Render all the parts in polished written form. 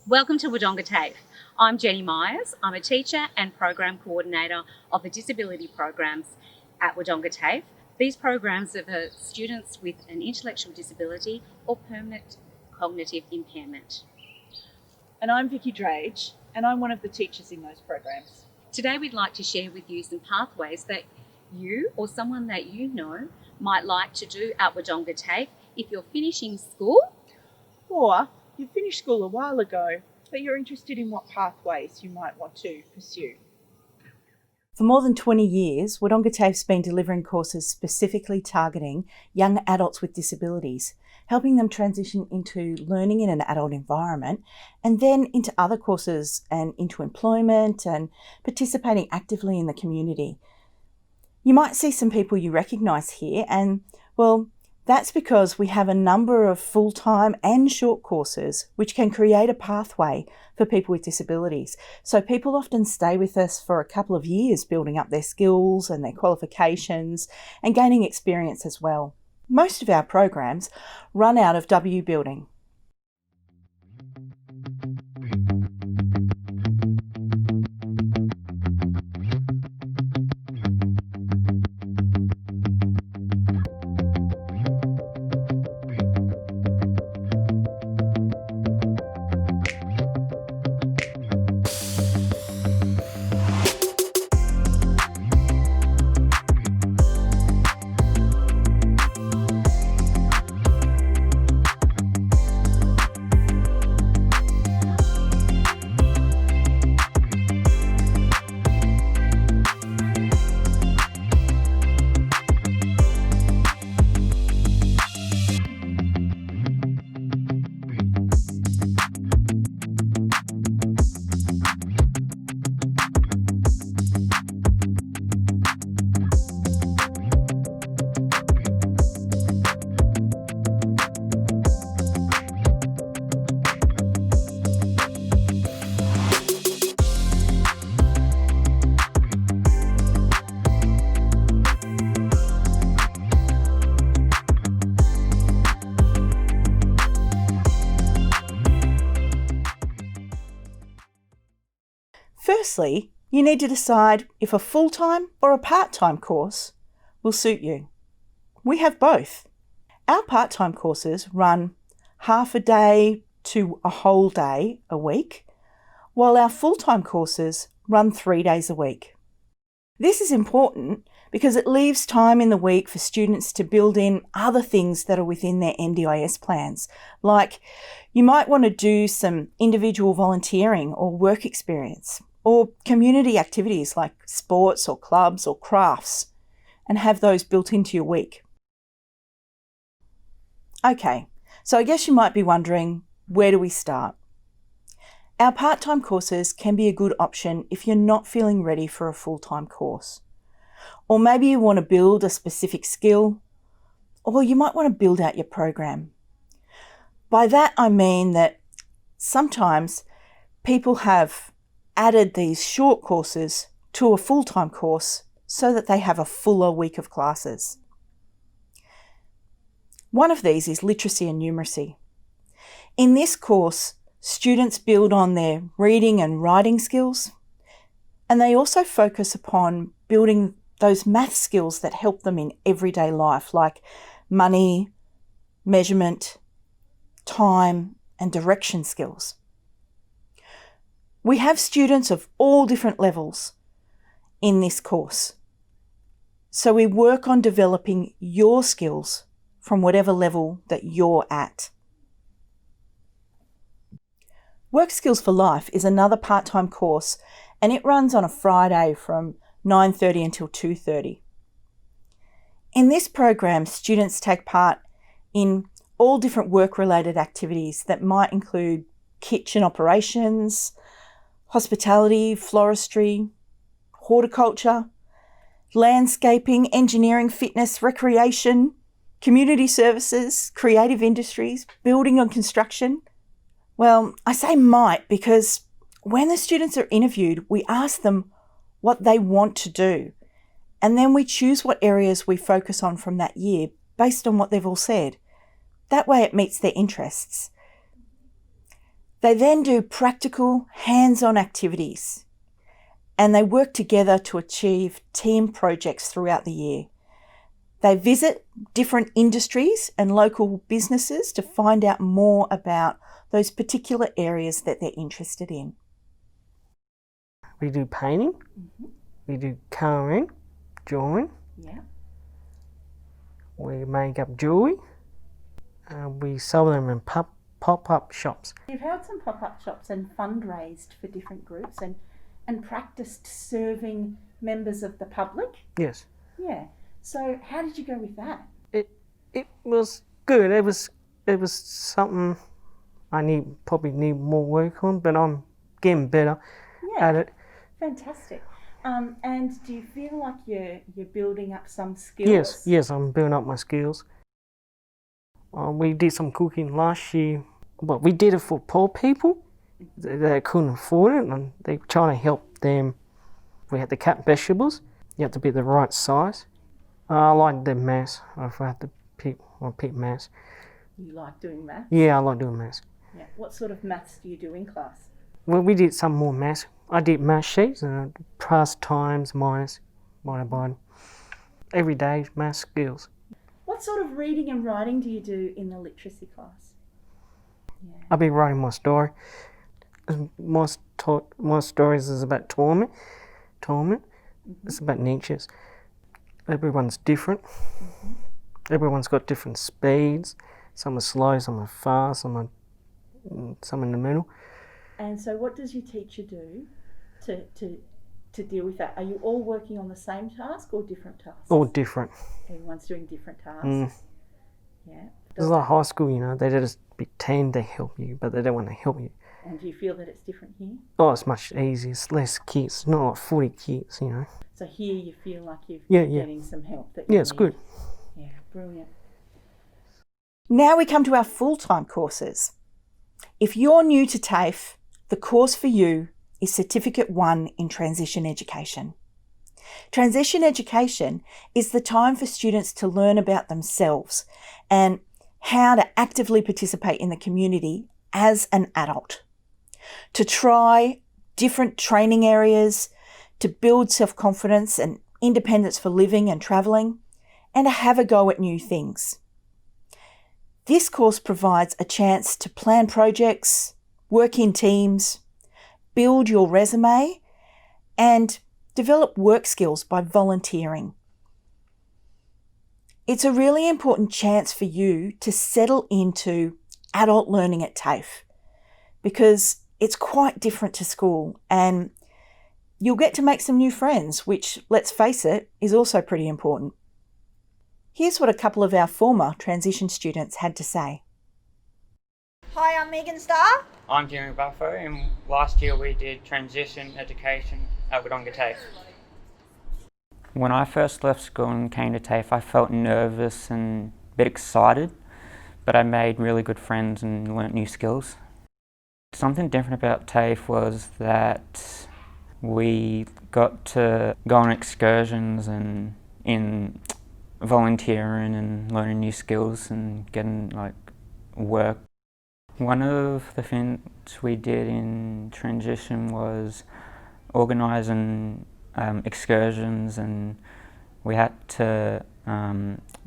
Welcome to Wodonga TAFE. I'm Jenni Myers. I'm a teacher and program coordinator of the disability programs at Wodonga TAFE. These programs are for students with an intellectual disability or permanent cognitive impairment. And I'm Vicky Drage, and I'm one of the teachers in those programs. Today we'd like to share with you some pathways that you or someone that you know might like to do at Wodonga TAFE if you're finishing school. Or you finished school a while ago, but you're interested in what pathways you might want to pursue. For more than 20 years, Wodonga TAFE's been delivering courses specifically targeting young adults with disabilities, helping them transition into learning in an adult environment and then into other courses and into employment and participating actively in the community. You might see some people you recognise here and, well, that's because we have a number of full-time and short courses which can create a pathway for people with disabilities. So people often stay with us for a couple of years building up their skills and their qualifications and gaining experience as well. Most of our programs run out of W Building. Firstly, you need to decide if a full-time or a part-time course will suit you. We have both. Our part-time courses run half a day to a whole day a week, while our full-time courses run 3 days a week. This is important because it leaves time in the week for students to build in other things that are within their NDIS plans, like you might want to do some individual volunteering or work experience, or community activities like sports or clubs or crafts, and have those built into your week. Okay, so I guess you might be wondering, where do we start? Our part-time courses can be a good option if you're not feeling ready for a full-time course. Or maybe you want to build a specific skill, or you might want to build out your program. By that I mean that sometimes people have added these short courses to a full-time course so that they have a fuller week of classes. One of these is literacy and numeracy. In this course, students build on their reading and writing skills, and they also focus upon building those math skills that help them in everyday life, like money, measurement, time, and direction skills. We have students of all different levels in this course. So we work on developing your skills from whatever level that you're at. Work Skills for Life is another part-time course, and it runs on a Friday from 9:30 until 2:30. In this program, students take part in all different work-related activities that might include kitchen operations, hospitality, floristry, horticulture, landscaping, engineering, fitness, recreation, community services, creative industries, building and construction. Well, I say might because when the students are interviewed, we ask them what they want to do, and then we choose what areas we focus on from that year based on what they've all said. That way it meets their interests. They then do practical, hands-on activities, and they work together to achieve team projects throughout the year. They visit different industries and local businesses to find out more about those particular areas that they're interested in. We do painting, we do colouring, drawing, Yeah. we make up jewellery, we sell them in pop-up shops. You've held some pop-up shops and fundraised for different groups and practiced serving members of the public. Yes. Yeah. So how did you go with that? It was good. It was something I probably need more work on, but I'm getting better at it. Fantastic. And do you feel like you're building up some skills? Yes, I'm building up my skills. We did some cooking last year, but we did it for poor people. They couldn't afford it, and they were trying to help them. We had to cut vegetables. You have to be the right size. I like the maths. If I have to pick maths. You like doing maths? Yeah, I like doing maths. Yeah. What sort of maths do you do in class? Well, we did some more maths. I did math sheets, plus, times, minus, multiply. Every day, math skills. What sort of reading and writing do you do in the literacy class? Yeah. I'll be writing my story. My stories is about torment. It's about niches. Everyone's different. Everyone's got different speeds. Some are slow, some are fast, some in the middle. And so what does your teacher do to deal with that? Are you all working on the same task or different tasks? All different. Everyone's doing different tasks. Yeah. It's like high school, they just pretend they help you, but they don't want to help you. And do you feel that it's different here? Oh, it's much easier. It's less kids, not like 40 kids, So here you feel like you're getting some help that you Yeah, it's need. good. Yeah, brilliant. Now we come to our full-time courses. If you're new to TAFE, the course for you is Certificate 1 in Transition Education. Transition education is the time for students to learn about themselves and how to actively participate in the community as an adult, to try different training areas, to build self-confidence and independence for living and travelling, and to have a go at new things. This course provides a chance to plan projects, work in teams, build your resume, and develop work skills by volunteering. It's a really important chance for you to settle into adult learning at TAFE because it's quite different to school and you'll get to make some new friends, which, let's face it, is also pretty important. Here's what a couple of our former transition students had to say. Hi, I'm Megan Starr. I'm Jeremy Buffo, and last year we did transition education at Wodonga TAFE. When I first left school and came to TAFE, I felt nervous and a bit excited, but I made really good friends and learnt new skills. Something different about TAFE was that we got to go on excursions and in volunteering and learning new skills and getting work. One of the things we did in transition was organising excursions, and we had to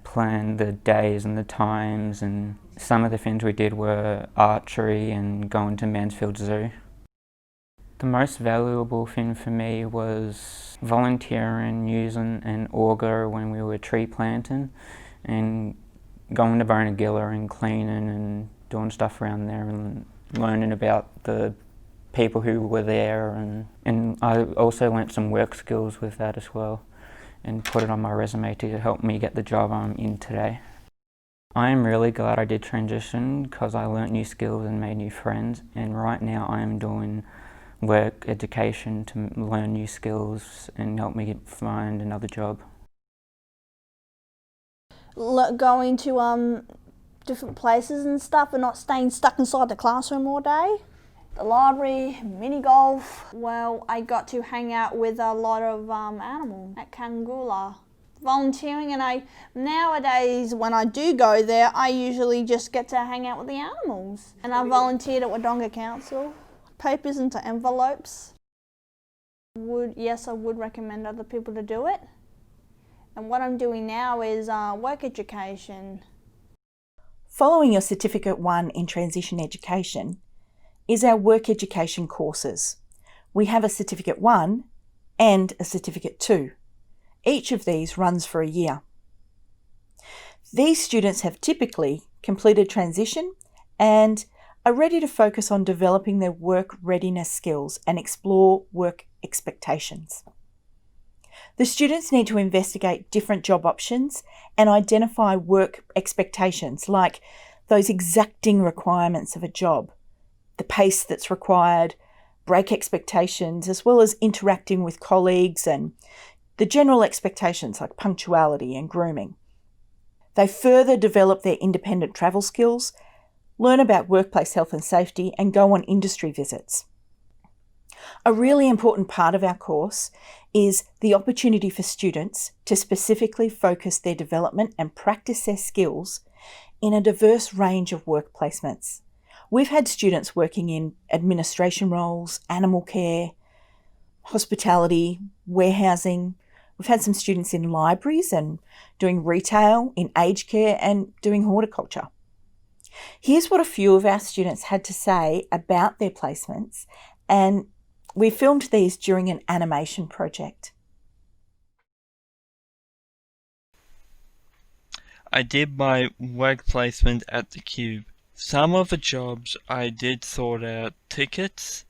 plan the days and the times, and some of the things we did were archery and going to Mansfield Zoo. The most valuable thing for me was volunteering, using an auger when we were tree planting, and going to Bonagilla and cleaning and doing stuff around there and learning about the people who were there, and I also learnt some work skills with that as well and put it on my resume to help me get the job I'm in today. I am really glad I did transition because I learnt new skills and made new friends, and right now I am doing work education to learn new skills and help me find another job. Going to different places and stuff and not staying stuck inside the classroom all day. The library, mini golf. Well, I got to hang out with a lot of animals at Kangula. volunteering, and nowadays when I do go there, I usually just get to hang out with the animals. And I volunteered at Wodonga Council, papers into envelopes. Yes, I would recommend other people to do it. And what I'm doing now is work education. Following your Certificate 1 in Transition Education is our work education courses. We have a Certificate 1 and a Certificate 2. Each of these runs for a year. These students have typically completed transition and are ready to focus on developing their work readiness skills and explore work expectations. The students need to investigate different job options and identify work expectations, like those exacting requirements of a job, the pace that's required, break expectations, as well as interacting with colleagues and the general expectations like punctuality and grooming. They further develop their independent travel skills, learn about workplace health and safety, and go on industry visits. A really important part of our course is the opportunity for students to specifically focus their development and practice their skills in a diverse range of work placements. We've had students working in administration roles, animal care, hospitality, warehousing. We've had some students in libraries and doing retail, in aged care, and doing horticulture. Here's what a few of our students had to say about their placements, and we filmed these during an animation project. I did my work placement at the Cube. Some of the jobs I did sort out tickets,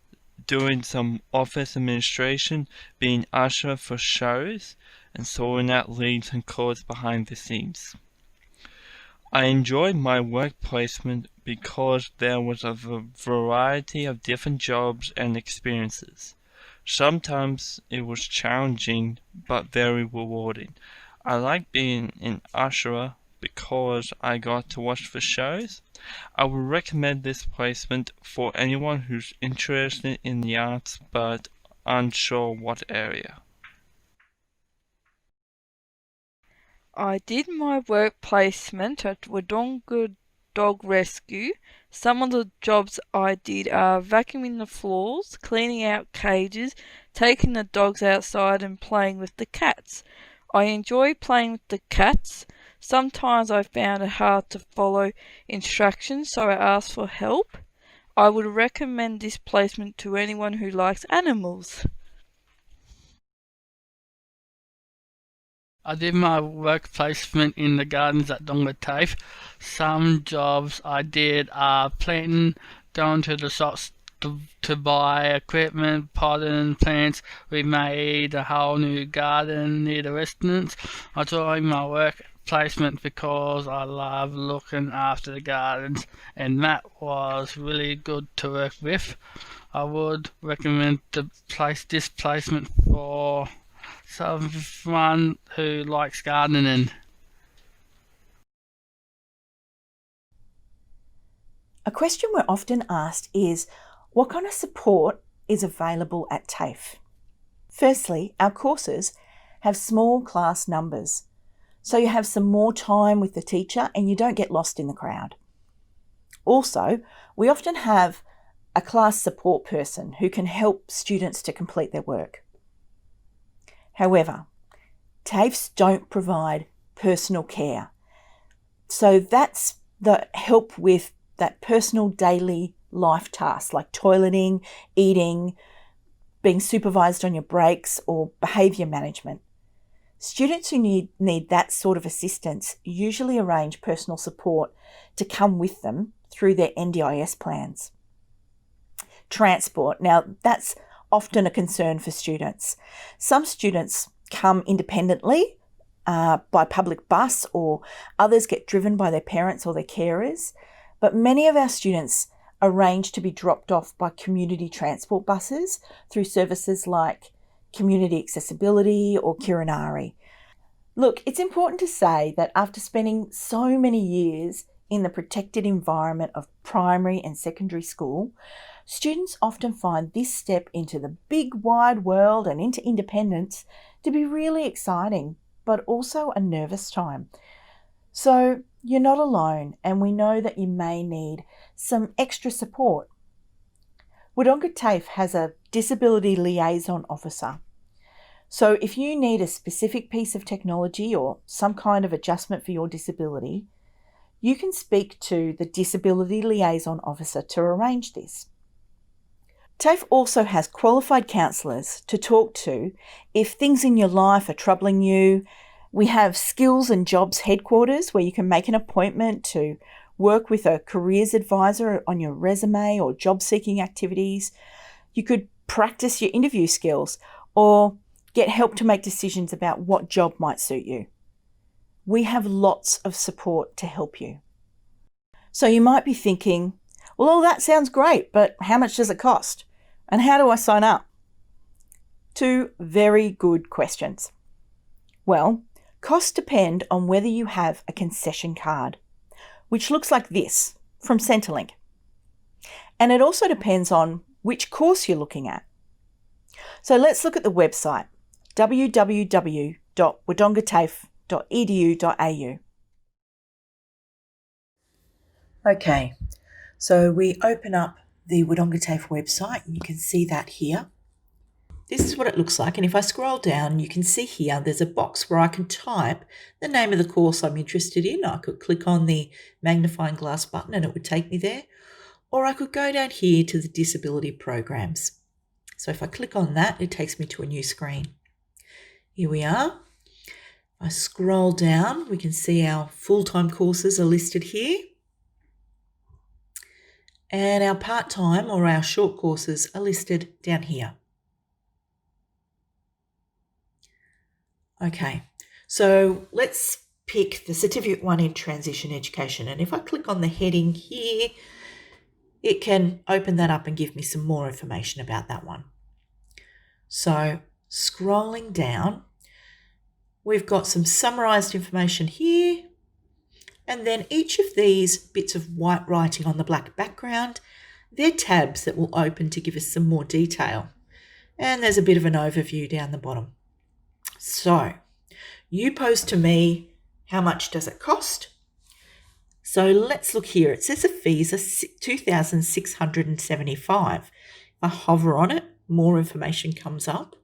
doing some office administration, being usher for shows, and sorting out leads and calls behind the scenes. I enjoyed my work placement because there was a variety of different jobs and experiences. Sometimes it was challenging but very rewarding. I liked being an usher because I got to watch the shows. I would recommend this placement for anyone who's interested in the arts but unsure what area. I did my work placement at Wodonga Dog Rescue. Some of the jobs I did are vacuuming the floors, cleaning out cages, taking the dogs outside and playing with the cats. I enjoy playing with the cats. Sometimes I found it hard to follow instructions, so I asked for help. I would recommend this placement to anyone who likes animals. I did my work placement in the gardens at Wodonga TAFE. Some jobs I did are planting, going to the shops to buy equipment, potting plants. We made a whole new garden near the residence. I joined my work placement because I love looking after the gardens, and that was really good to work with. I would recommend this placement for someone who likes gardening. A question we're often asked is, what kind of support is available at TAFE? Firstly, our courses have small class numbers, so you have some more time with the teacher and you don't get lost in the crowd. Also, we often have a class support person who can help students to complete their work. However, TAFEs don't provide personal care. So that's the help with that personal daily life tasks like toileting, eating, being supervised on your breaks, or behaviour management. Students who need that sort of assistance usually arrange personal support to come with them through their NDIS plans. Transport. Now, that's often a concern for students. Some students come independently by public bus, or others get driven by their parents or their carers, but many of our students arrange to be dropped off by community transport buses through services like Community Accessibility or Kirinari. Look, it's important to say that after spending so many years in the protected environment of primary and secondary school, students often find this step into the big wide world and into independence to be really exciting. but also a nervous time. So you're not alone, and we know that you may need some extra support. Wodonga TAFE has a disability liaison officer. So if you need a specific piece of technology or some kind of adjustment for your disability, you can speak to the disability liaison officer to arrange this. TAFE also has qualified counsellors to talk to if things in your life are troubling you. We have skills and jobs headquarters where you can make an appointment to work with a careers advisor on your resume or job seeking activities. You could practice your interview skills or get help to make decisions about what job might suit you. We have lots of support to help you. So you might be thinking, well, all that sounds great, but how much does it cost? And how do I sign up? Two very good questions. Well, costs depend on whether you have a concession card, which looks like this from Centrelink. And it also depends on which course you're looking at. So let's look at the website, www.wodongatafe.edu.au. Okay, so we open up the Wodonga TAFE website and you can see that here. This is what it looks like, and if I scroll down you can see here there's a box where I can type the name of the course I'm interested in. I could click on the magnifying glass button and it would take me there, or I could go down here to the disability programs. So if I click on that, it takes me to a new screen. Here we are. I scroll down, we can see our full-time courses are listed here. And our part-time or our short courses are listed down here. Okay, so let's pick the Certificate 1 in Transition Education. And if I click on the heading here, it can open that up and give me some more information about that one. So scrolling down, we've got some summarised information here. And then each of these bits of white writing on the black background, they're tabs that will open to give us some more detail. And there's a bit of an overview down the bottom. So you pose to me, how much does it cost? So let's look here. It says the fees are $2,675. If I hover on it, more information comes up.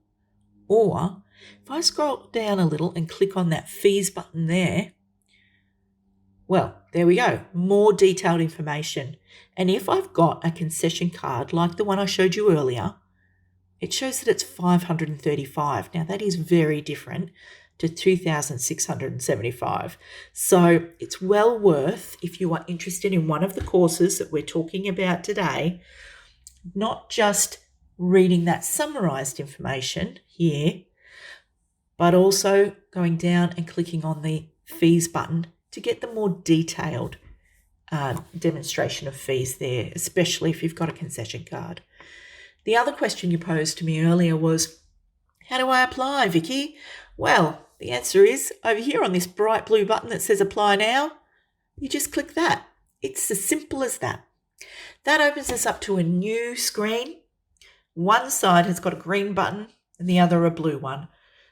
Or if I scroll down a little and click on that fees button there, well, there we go, more detailed information. And if I've got a concession card like the one I showed you earlier, it shows that it's $535. Now that is very different to $2,675. So it's well worth, if you are interested in one of the courses that we're talking about today, not just reading that summarised information here, but also going down and clicking on the fees button to get the more detailed demonstration of fees there, especially if you've got a concession card. The other question you posed to me earlier was, how do I apply, Vicky? Well, the answer is over here on this bright blue button that says apply now. You just click that. It's as simple as that. That opens us up to a new screen. One side has got a green button and the other a blue one.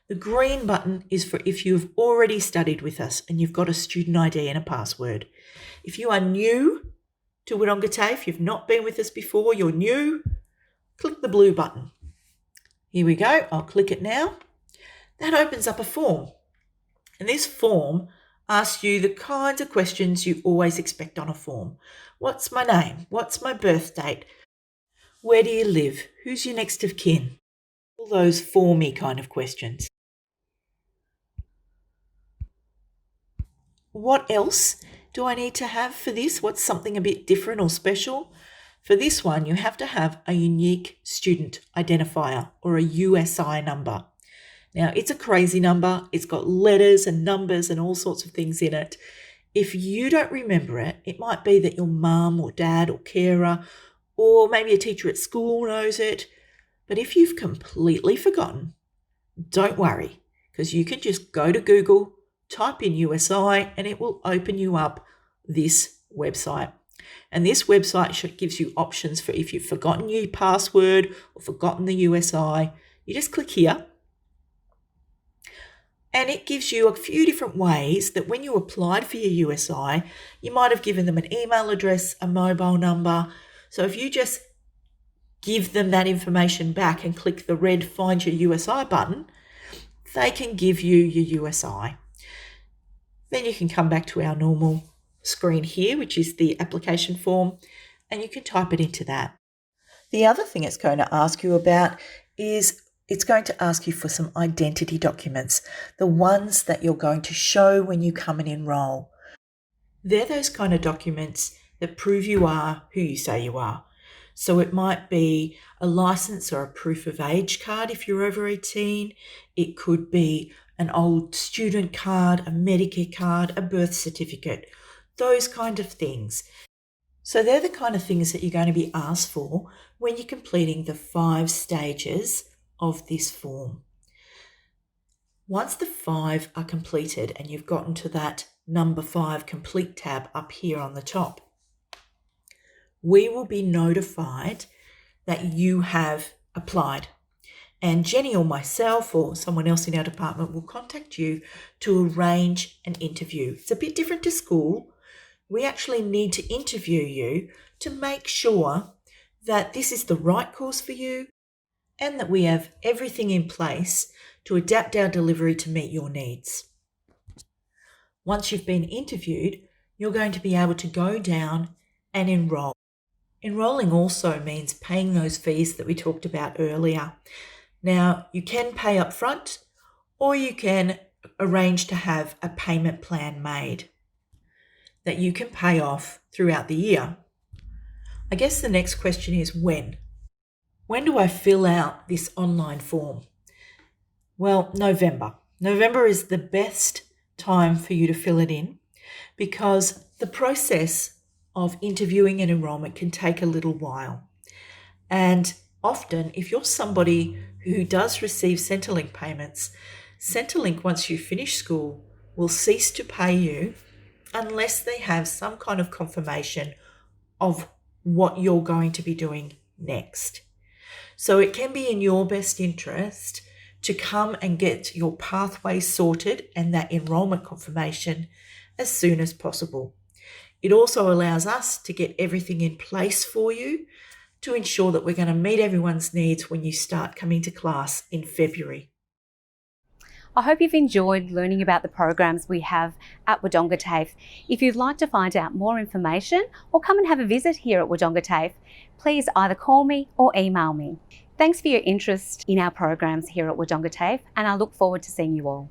The green button is for if you've already studied with us and you've got a student ID and a password. If you are new to Wodonga TAFE, you've not been with us before, you're new, click the blue button. Here we go. I'll click it now. That opens up a form. And this form asks you the kinds of questions you always expect on a form. What's my name? What's my birth date? Where do you live? Who's your next of kin? All those formy kind of questions. What else do I need to have for this? What's something a bit different or special? For this one, you have to have a unique student identifier or a USI number. Now, it's a crazy number. It's got letters and numbers and all sorts of things in it. If you don't remember it, it might be that your mum or dad or carer or maybe a teacher at school knows it. But if you've completely forgotten, don't worry, because you can just go to Google, type in USI, and it will open you up this website. And this website gives you options for if you've forgotten your password or forgotten the USI. You just click here. And it gives you a few different ways that when you applied for your USI, you might have given them an email address, a mobile number. So if you just give them that information back and click the red Find Your USI button, they can give you your USI. Then you can come back to our normal screen here, which is the application form, and you can type it into that. The other thing it's going to ask you about is it's going to ask you for some identity documents, the ones that you're going to show when you come and enrol. They're those kind of documents that prove you are who you say you are. So it might be a license or a proof of age card if you're over 18. It could be an old student card, a Medicare card, a birth certificate, those kind of things. So they're the kind of things that you're going to be asked for when you're completing the 5 stages of this form. Once the 5 are completed and you've gotten to that number 5 complete tab up here on the top, we will be notified that you have applied. And Jenny or myself or someone else in our department will contact you to arrange an interview. It's a bit different to school. We actually need to interview you to make sure that this is the right course for you and that we have everything in place to adapt our delivery to meet your needs. Once you've been interviewed, you're going to be able to go down and enrol. Enrolling also means paying those fees that we talked about earlier. Now, you can pay up front or you can arrange to have a payment plan made that you can pay off throughout the year. I guess the next question is when? When do I fill out this online form? Well, November. November is the best time for you to fill it in because the process of interviewing and enrolment can take a little while. And often, if you're somebody who does receive Centrelink payments, Centrelink, once you finish school, will cease to pay you unless they have some kind of confirmation of what you're going to be doing next. So it can be in your best interest to come and get your pathway sorted and that enrolment confirmation as soon as possible. It also allows us to get everything in place for you to ensure that we're going to meet everyone's needs when you start coming to class in February. I hope you've enjoyed learning about the programs we have at Wodonga TAFE. If you'd like to find out more information or come and have a visit here at Wodonga TAFE, please either call me or email me. Thanks for your interest in our programs here at Wodonga TAFE, and I look forward to seeing you all.